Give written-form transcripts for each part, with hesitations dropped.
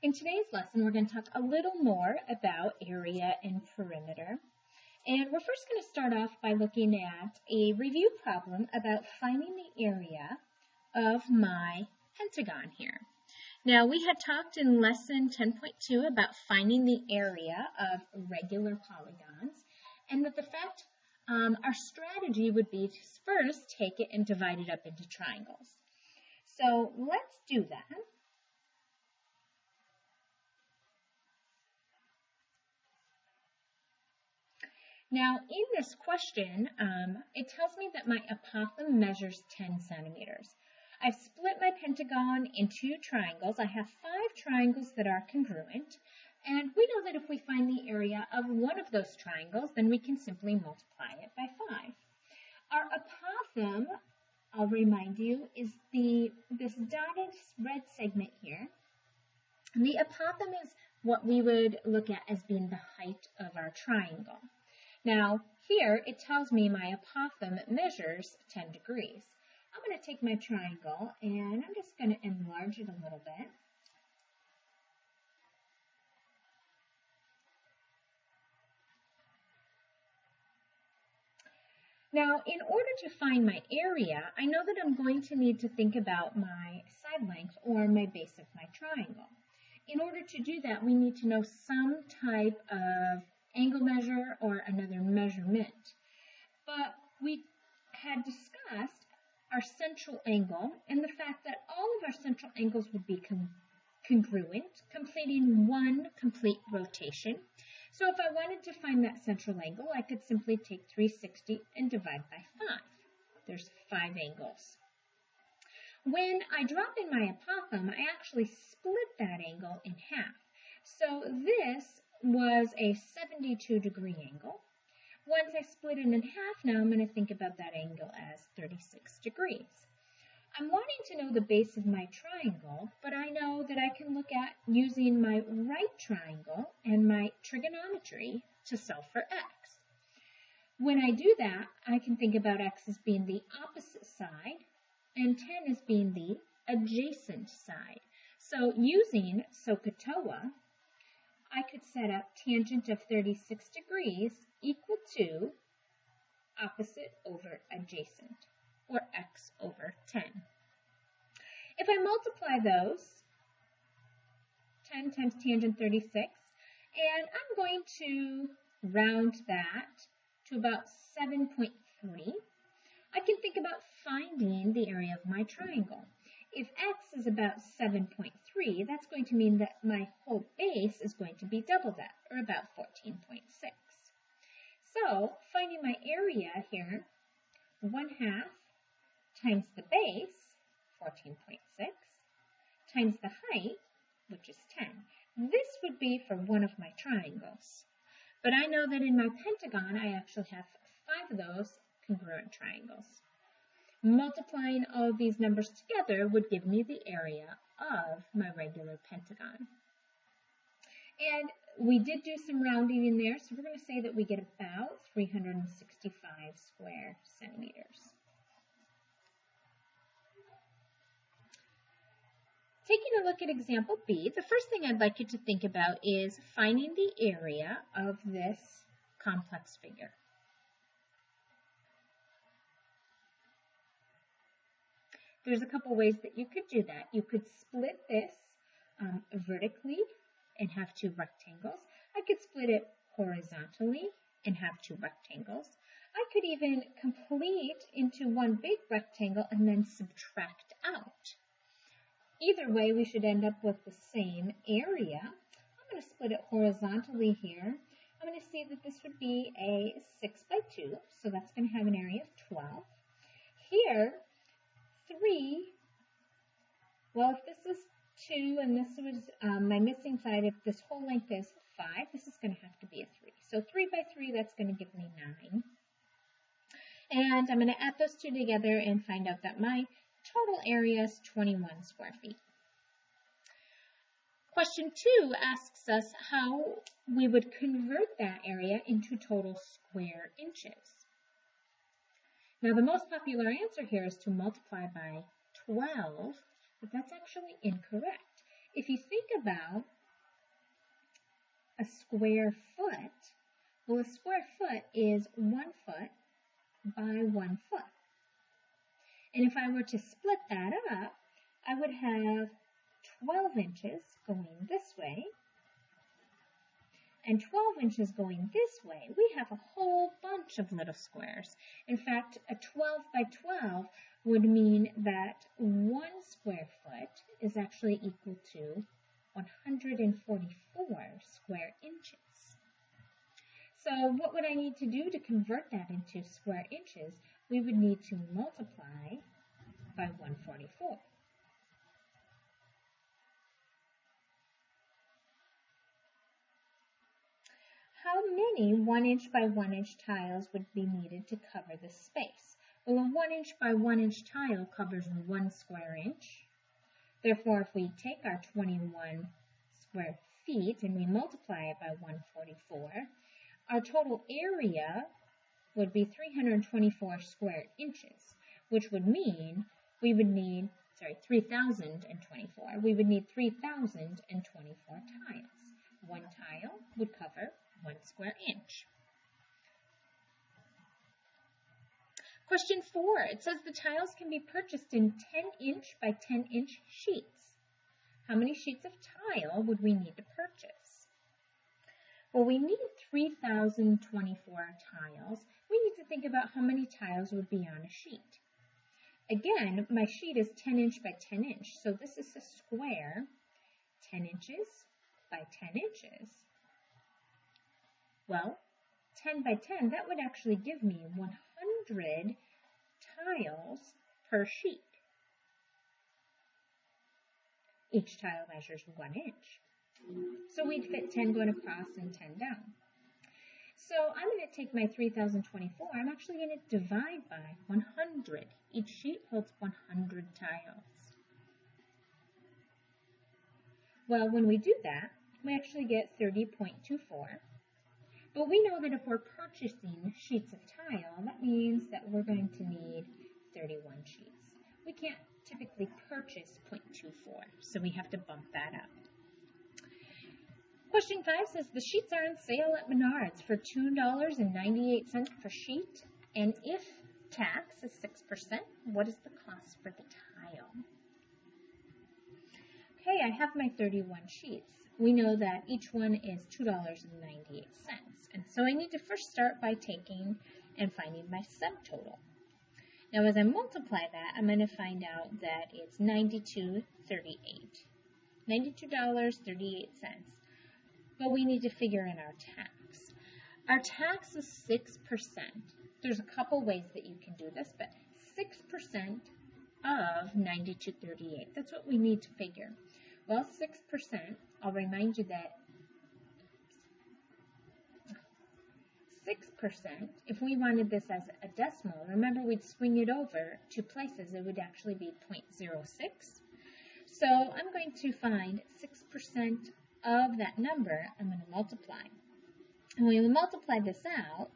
In today's lesson, we're going to talk a little more about area and perimeter. And we're first going to start off by looking at a review problem about finding the area of my pentagon here. Now, we had talked in lesson 10.2 about finding the area of regular polygons, and that the fact our strategy would be to first take it and divide it up into triangles. So let's do that. Now, in this question, it tells me that my apothem measures 10 centimeters. I've split my pentagon into triangles. I have 5 triangles that are congruent, and we know that if we find the area of one of those triangles, then we can simply multiply it by 5. Our apothem, I'll remind you, is this dotted red segment here. And the apothem is what we would look at as being the height of our triangle. Now, here it tells me my apothem measures 10 degrees. I'm going to take my triangle and I'm just going to enlarge it a little bit. Now, in order to find my area, I know that I'm going to need to think about my side length or my base of my triangle. In order to do that, we need to know some type of angle measure or another measurement. But we had discussed our central angle and the fact that all of our central angles would be congruent, completing one complete rotation. So if I wanted to find that central angle, I could simply take 360 and divide by 5. There's 5 angles. When I drop in my apothem, I actually split that angle in half. So this was a 72 degree angle. Once I split it in half, now I'm going to think about that angle as 36 degrees. I'm wanting to know the base of my triangle, but I know that I can look at using my right triangle and my trigonometry to solve for x. When I do that, I can think about x as being the opposite side and 10 as being the adjacent side. So using SOHCAHTOA, I could set up tangent of 36 degrees equal to opposite over adjacent, or x over 10. If I multiply those, 10 times tangent 36, and I'm going to round that to about 7.3, I can think about finding the area of my triangle. If x is about 7.3, that's going to mean that my whole base is going to be double that, or about 14.6. So, finding my area here, 1/2 times the base, 14.6, times the height, which is 10. This would be for one of my triangles. But I know that in my pentagon, I actually have 5 of those congruent triangles. Multiplying all of these numbers together would give me the area of my regular pentagon. And we did do some rounding in there, so we're going to say that we get about 365 square centimeters. Taking a look at example B, the first thing I'd like you to think about is finding the area of this complex figure. There's a couple ways that you could do that. You could split this vertically and have 2 rectangles. I could split it horizontally and have 2 rectangles. I could even complete into one big rectangle and then subtract out. Either way, we should end up with the same area. I'm going to split it horizontally here. I'm going to see that this would be a 6 by 2, so that's going to have an area of 12. Here, 3, well, if this is 2 and this was my missing side, if this whole length is 5, this is going to have to be a 3. So 3 by 3, that's going to give me 9. And I'm going to add those 2 together and find out that my total area is 21 square feet. Question 2 asks us how we would convert that area into total square inches. Now, the most popular answer here is to multiply by 12, but that's actually incorrect. If you think about a square foot? Well, a square foot is 1 foot by 1 foot. And if I were to split that up, I would have 12 inches going this way and 12 inches going this way. We have a whole bunch of little squares. In fact, a 12 by 12 would mean that 1 square foot is actually equal to 144 square inches. So what would I need to do to convert that into square inches? We would need to multiply by 144. How many 1 inch by 1 inch tiles would be needed to cover this space? Well, a 1 inch by 1 inch tile covers 1 square inch. Therefore, if we take our 21 square feet and we multiply it by 144, our total area would be 324 square inches, which would mean we would need, 3,024. We would need 3,024 tiles. One tile would cover 1 square inch. Question 4, it says the tiles can be purchased in 10-inch by 10-inch sheets. How many sheets of tile would we need to purchase? Well, we need 3,024 tiles. We need to think about how many tiles would be on a sheet. Again, my sheet is 10 inch by 10 inch, so this is a square 10 inches by 10 inches. Well, 10 by 10, that would actually give me 100 tiles per sheet. Each tile measures 1 inch. So we'd fit 10 going across and 10 down. So I'm going to take my 3,024, I'm actually going to divide by 100. Each sheet holds 100 tiles. Well, when we do that, we actually get 30.24. But we know that if we're purchasing sheets of tile, that means that we're going to need 31 sheets. We can't typically purchase 0.24, so we have to bump that up. Question 5 says the sheets are on sale at Menards for $2.98 per sheet, and if tax is 6%, what is the cost for the tile? Okay, I have my 31 sheets. We know that each one is $2.98, and so I need to first start by taking and finding my subtotal. Now as I multiply that, I'm going to find out that it's $92.38. $92.38. But we need to figure in our tax. Our tax is 6%. There's a couple ways that you can do this, but 6% of $92.38. That's what we need to figure. Well, 6%, I'll remind you that 6%, if we wanted this as a decimal, remember we'd swing it over 2 places, it would actually be 0.06. So I'm going to find 6% of that number, I'm going to multiply. And when we multiply this out,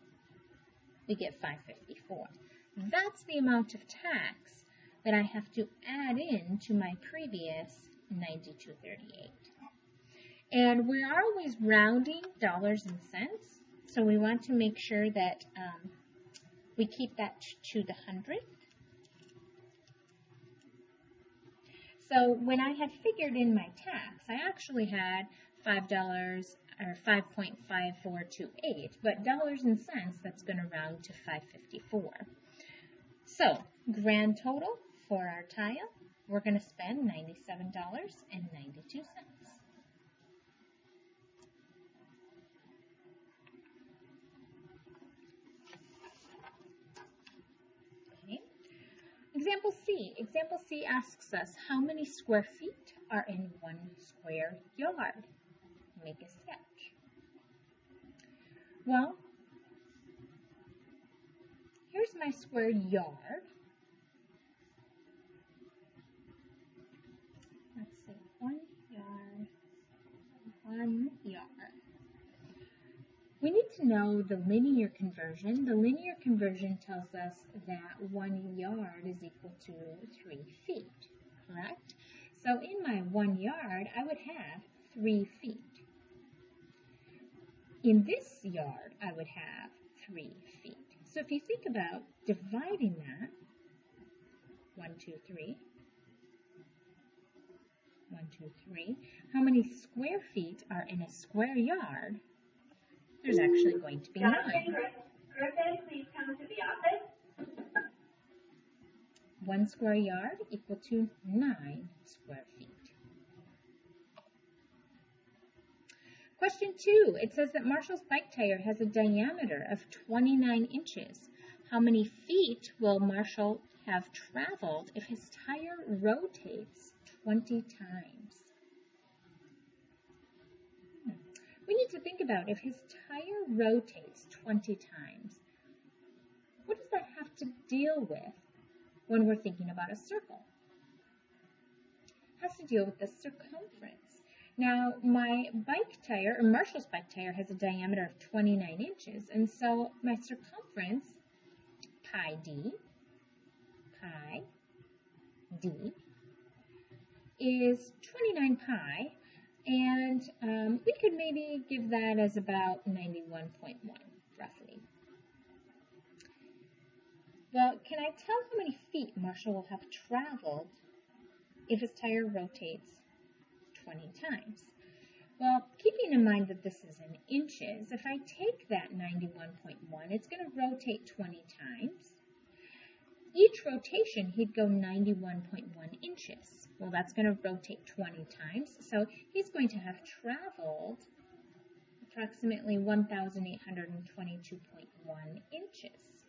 we get 554. That's the amount of tax that I have to add in to my previous 92.38. And we're always rounding dollars and cents, so we want to make sure that we keep that to the hundredth. So when I had figured in my tax, I actually had $5 or 5.5428, but dollars and cents, that's going to round to 554. So grand total for our tile, we're going to spend $97.92. Example C. Example C asks us how many square feet are in 1 square yard. Make a sketch. Well, here's my square yard. Let's see, 1 yard, 1 yard. We need to know the linear conversion. The linear conversion tells us that 1 yard is equal to 3 feet, correct? So in my 1 yard, I would have 3 feet. in this yard, I would have 3 feet. So if you think about dividing that, 1, 2, 3, 1, 2, 3, how many square feet are in a square yard? There's actually going to be 9. Griffin, please come to the office. 1 square yard equal to 9 square feet. Question 2, it says that Marshall's bike tire has a diameter of 29 inches. How many feet will Marshall have traveled if his tire rotates 20 times? We need to think about if his tire rotates 20 times, what does that have to deal with when we're thinking about a circle? It has to deal with the circumference. Now, my bike tire, or Marshall's bike tire, has a diameter of 29 inches, and so my circumference, pi d, is 29 pi, and we could maybe give that as about 91.1, roughly. Well, can I tell how many feet Marshall will have traveled if his tire rotates 20 times? Well, keeping in mind that this is in inches, if I take that 91.1, it's going to rotate 20 times. Each rotation, he'd go 91.1 inches. Well, that's going to rotate 20 times, so he's going to have traveled approximately 1,822.1 inches.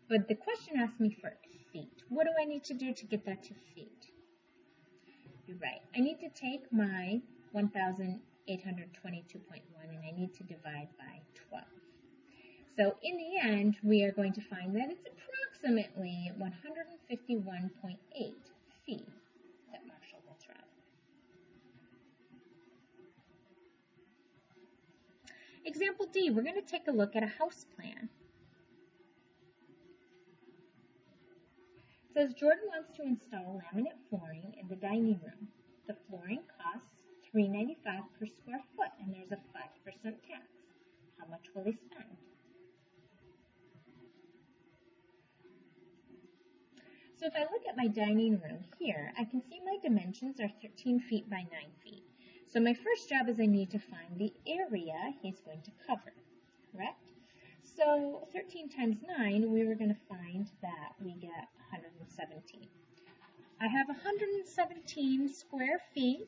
But the question asked me for feet. What do I need to do to get that to feet? You're right. I need to take my 1,822.1 and I need to divide by 12. So in the end, we are going to find that it's approximately 151.8 feet that Marshall will travel. Example D, we're going to take a look at a house plan. It says Jordan wants to install laminate flooring in the dining room. The flooring costs $3.95 per square foot and there's a 5% tax. How much will he spend? So if I look at my dining room here, I can see my dimensions are 13 feet by 9 feet. So my first job is I need to find the area he's going to cover, correct? So 13 times 9, we were going to find that we get 117. I have 117 square feet,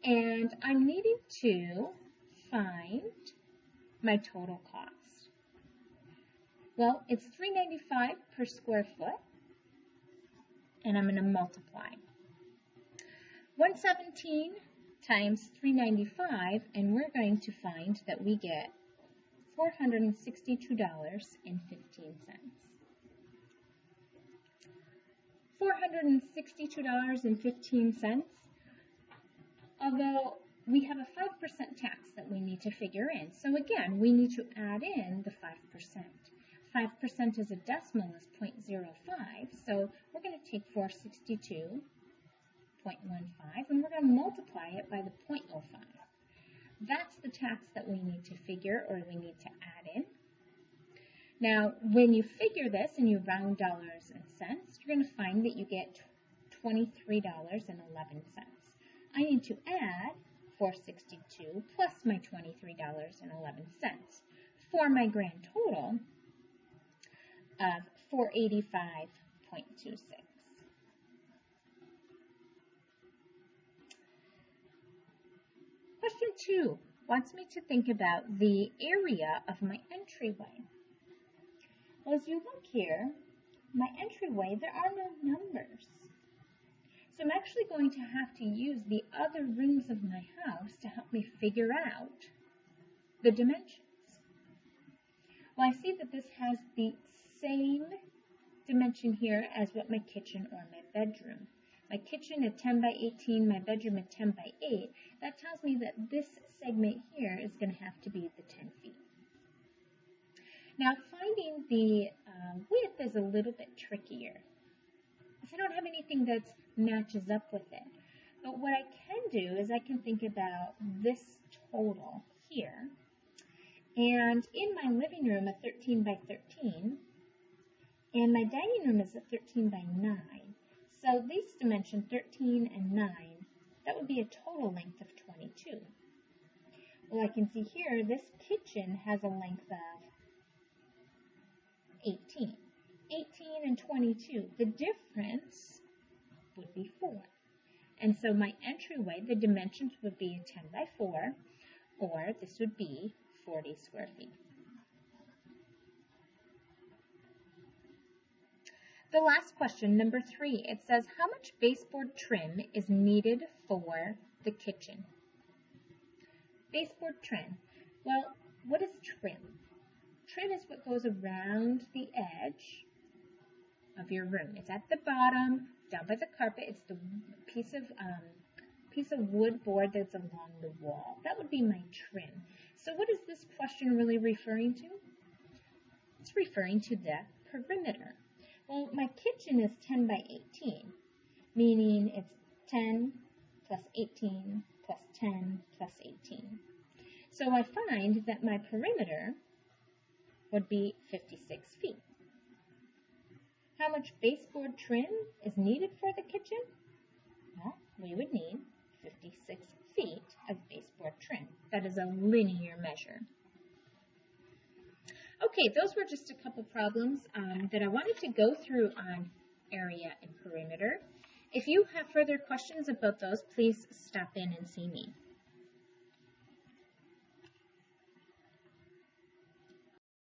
and I'm needing to find my total cost. Well, it's $3.95 per square foot, and I'm going to multiply. 117 times $3.95, and we're going to find that we get $462.15. $462.15, although we have a 5% tax that we need to figure in. So again, we need to add in the 5%. 5% as a decimal is 0.05, so we're going to take 462.15 and we're going to multiply it by the 0.05. That's the tax that we need to figure or we need to add in. Now, when you figure this and you round dollars and cents, you're going to find that you get $23.11. I need to add 462 plus my $23.11 for my grand total of 485.26. Question 2 wants me to think about the area of my entryway. Well, as you look here, my entryway, there are no numbers. So I'm actually going to have to use the other rooms of my house to help me figure out the dimensions. Well, I see that this has the same dimension here as what my kitchen or my bedroom. My kitchen at 10 by 18, my bedroom at 10 by 8. That tells me that this segment here is going to have to be the 10 feet. Now, finding the width is a little bit trickier, because I don't have anything that matches up with it. But what I can do is I can think about this total here. And in my living room, a 13 by 13, and my dining room is a 13 by 9. So these dimensions, 13 and 9, that would be a total length of 22. Well, I can see here, this kitchen has a length of 18. 18 and 22, the difference would be 4. And so my entryway, the dimensions would be a 10 by 4, or this would be 40 square feet. The last question, number 3, it says, how much baseboard trim is needed for the kitchen? Baseboard trim. Well, what is trim? Trim is what goes around the edge of your room. It's at the bottom, down by the carpet. It's the piece of wood board that's along the wall. That would be my trim. So what is this question really referring to? It's referring to the perimeter. Well, my kitchen is 10 by 18, meaning it's 10 plus 18 plus 10 plus 18. So I find that my perimeter would be 56 feet. How much baseboard trim is needed for the kitchen? Well, we would need 56 feet of baseboard trim. That is a linear measure. Okay, those were just a couple problems that I wanted to go through on area and perimeter. If you have further questions about those, please stop in and see me.